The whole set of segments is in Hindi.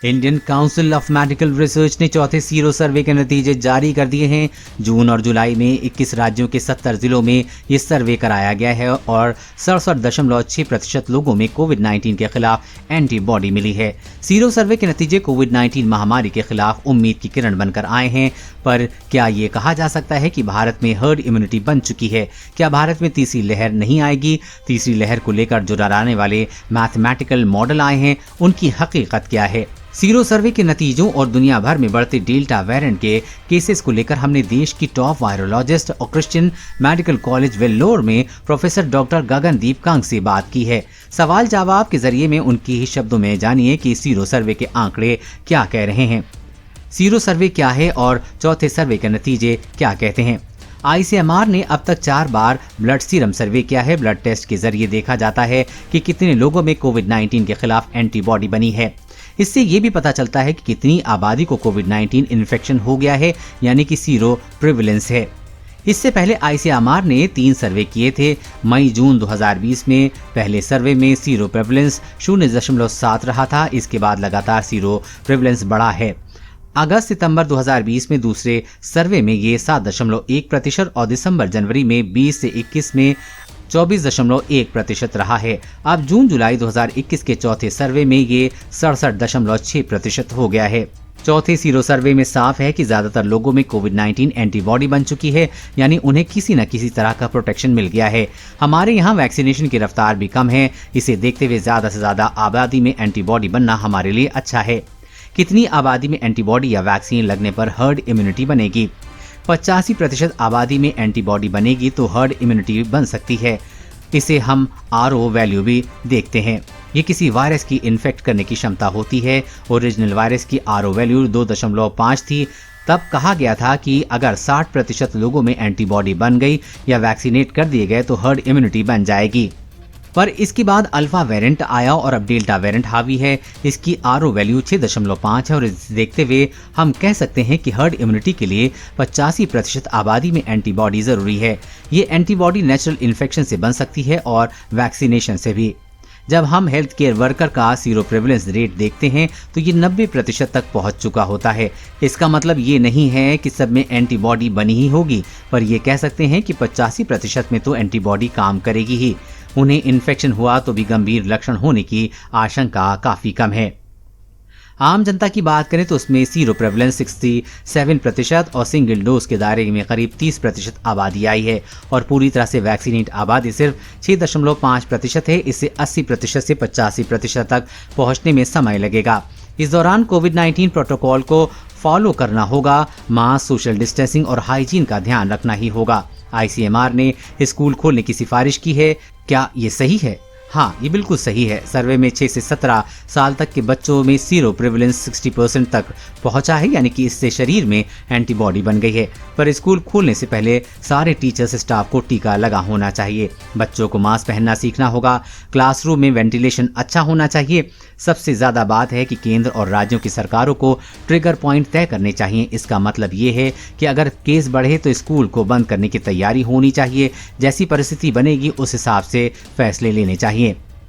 Indian council of medical research ने चौथे सीरो सर्वे के नतीजे जारी कर दिए हैं। जून और जुलाई में 21 राज्यों के 70 जिलों में ये सर्वे कराया गया है और 67.6% लोगों में कोविड-19 के खिलाफ एंटीबॉडी मिली है। सीरो सर्वे के नतीजे कोविड-19 महामारी के खिलाफ उम्मीद की किरण बनकर आए हैं। पर क्या ये कहा जा सकता है कि भारत में हर्ड इम्यूनिटी बन चुकी है? क्या भारत में तीसरी लहर नहीं आएगी? तीसरी लहर को लेकर जो डराने वाले मैथमेटिकल मॉडल आए हैं, उनकी हकीकत क्या है? सीरो सर्वे के नतीजों और दुनिया भर में बढ़ते डेल्टा वेरिएंट के केसेस को लेकर हमने देश की टॉप वायरोलॉजिस्ट और क्रिश्चियन मेडिकल कॉलेज वेल्लोर में प्रोफेसर डॉक्टर गगनदीप कंग से बात की है। सवाल जवाब के जरिए में उनके ही शब्दों में जानिए कि सीरो सर्वे के आंकड़े क्या कह रहे हैं। सीरो सर्वे क्या है और चौथे सर्वे के नतीजे क्या कहते हैं? ICMR ने अब तक 4 बार ब्लड सीरम सर्वे किया है। ब्लड टेस्ट के जरिए देखा जाता है कि कितने लोगों में कोविड-19 के खिलाफ एंटीबॉडी बनी है। इससे ये भी पता चलता है कि कितनी आबादी को कोविड-19 इन्फेक्शन हो गया है, यानी कि सीरो प्रिविलेंस है। इससे पहले ICMR ने 3 सर्वे किए थे। मई-जून 2020 में पहले सर्वे में सीरो प्रिविलेंस 0.7 रहा था। इसके बाद लगातार सीरो प्रिविलेंस बढ़ा है। अगस्त-सितंबर 2020 में दूसरे सर्वे में ये 7.1% और दिसंबर-जनवरी में 20 से 21 में 24.1% रहा है। अब जून-जुलाई 2021 के चौथे सर्वे में ये 67.6% हो गया है। चौथे सीरो सर्वे में साफ है कि ज्यादातर लोगों में कोविड-19 एंटीबॉडी बन चुकी है, यानी उन्हें किसी न किसी तरह का प्रोटेक्शन मिल गया है। हमारे यहाँ वैक्सीनेशन की रफ्तार भी कम है। इसे देखते हुए ज्यादा से ज्यादा आबादी में एंटीबॉडी बनना हमारे लिए अच्छा है। कितनी आबादी में एंटीबॉडी या वैक्सीन लगने पर हर्ड इम्यूनिटी बनेगी? 85% आबादी में एंटीबॉडी बनेगी तो हर्ड इम्यूनिटी बन सकती है। इसे हम RO वैल्यू भी देखते हैं। ये किसी वायरस की इन्फेक्ट करने की क्षमता होती है। ओरिजिनल वायरस की RO वैल्यू 2.5 थी। तब कहा गया था कि अगर 60% लोगों में एंटीबॉडी बन गई या वैक्सीनेट कर दिए गए तो हर्ड इम्यूनिटी बन जाएगी। पर इसके बाद अल्फा वेरिएंट आया और अब डेल्टा वेरिएंट हावी है। इसकी RO वैल्यू 6.5 है और इसे देखते हुए हम कह सकते हैं कि हर्ड इम्यूनिटी के लिए 85% आबादी में एंटीबॉडी जरूरी है। ये एंटीबॉडी नेचुरल इन्फेक्शन से बन सकती है और वैक्सीनेशन से भी। जब हम हेल्थ केयर वर्कर का सीरो प्रिविलेंस रेट देखते हैं तो ये 90% तक पहुंच चुका होता है। इसका मतलब ये नहीं है कि सब में एंटीबॉडी बनी ही होगी, पर ये कह सकते हैं कि 85% में तो एंटीबॉडी काम करेगी ही। उन्हें इन्फेक्शन हुआ तो भी गंभीर लक्षण होने की आशंका काफी कम है। आम जनता की बात करें तो उसमें सीरो प्रेवलेंस 67% और सिंगल डोज के दायरे में करीब 30% आबादी आई है और पूरी तरह से वैक्सीनेट आबादी सिर्फ 6.5% है। इससे 80% से 85% तक पहुंचने में समय लगेगा। इस दौरान कोविड-19 प्रोटोकॉल को फॉलो करना होगा। मास्क, सोशल डिस्टेंसिंग और हाइजीन का ध्यान रखना ही होगा। ICMR ने स्कूल खोलने की सिफारिश की है। क्या ये सही है? हाँ, ये बिल्कुल सही है। सर्वे में 6 से 17 साल तक के बच्चों में सीरो प्रिविलेंस 60% तक पहुंचा है, यानी कि इससे शरीर में एंटीबॉडी बन गई है। पर स्कूल खोलने से पहले सारे टीचर्स स्टाफ को टीका लगा होना चाहिए। बच्चों को मास्क पहनना सीखना होगा। क्लासरूम में वेंटिलेशन अच्छा होना चाहिए। सबसे ज्यादा बात है कि केंद्र और राज्यों की सरकारों को ट्रिगर पॉइंट तय करने चाहिए। इसका मतलब ये है कि अगर केस बढ़े तो स्कूल को बंद करने की तैयारी होनी चाहिए। जैसी परिस्थिति बनेगी उस हिसाब से फैसले लेने चाहिए।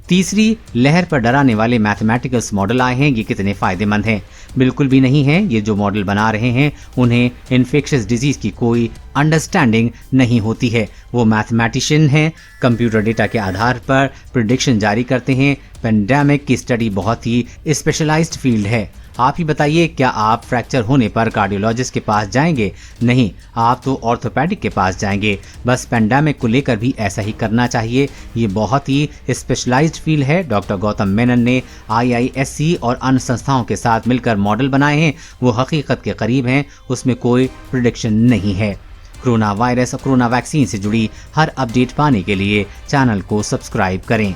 तीसरी लहर पर डराने वाले मैथमेटिकल्स मॉडल आए हैं। ये कितने फायदेमंद हैं? बिल्कुल भी नहीं है। ये जो मॉडल बना रहे हैं उन्हें इन्फेक्शियस डिजीज की कोई अंडरस्टैंडिंग नहीं होती है। वो मैथमेटिशियन हैं, कंप्यूटर डेटा के आधार पर प्रेडिक्शन जारी करते हैं। पेंडेमिक की स्टडी बहुत ही स्पेशलाइज्ड फील्ड है। आप ही बताइए, क्या आप फ्रैक्चर होने पर कार्डियोलॉजिस्ट के पास जाएंगे? नहीं, आप तो ऑर्थोपेडिक के पास जाएंगे। बस पेंडेमिक को लेकर भी ऐसा ही करना चाहिए। ये बहुत ही स्पेशलाइज्ड फील्ड है। डॉक्टर गौतम मेनन ने IISc और अन्य संस्थाओं के साथ मिलकर मॉडल बनाए हैं। वो हकीकत के करीब हैं, उसमें कोई प्रेडिक्शन नहीं है। कोरोना वायरस और कोरोना वैक्सीन से जुड़ी हर अपडेट पाने के लिए चैनल को सब्सक्राइब करें।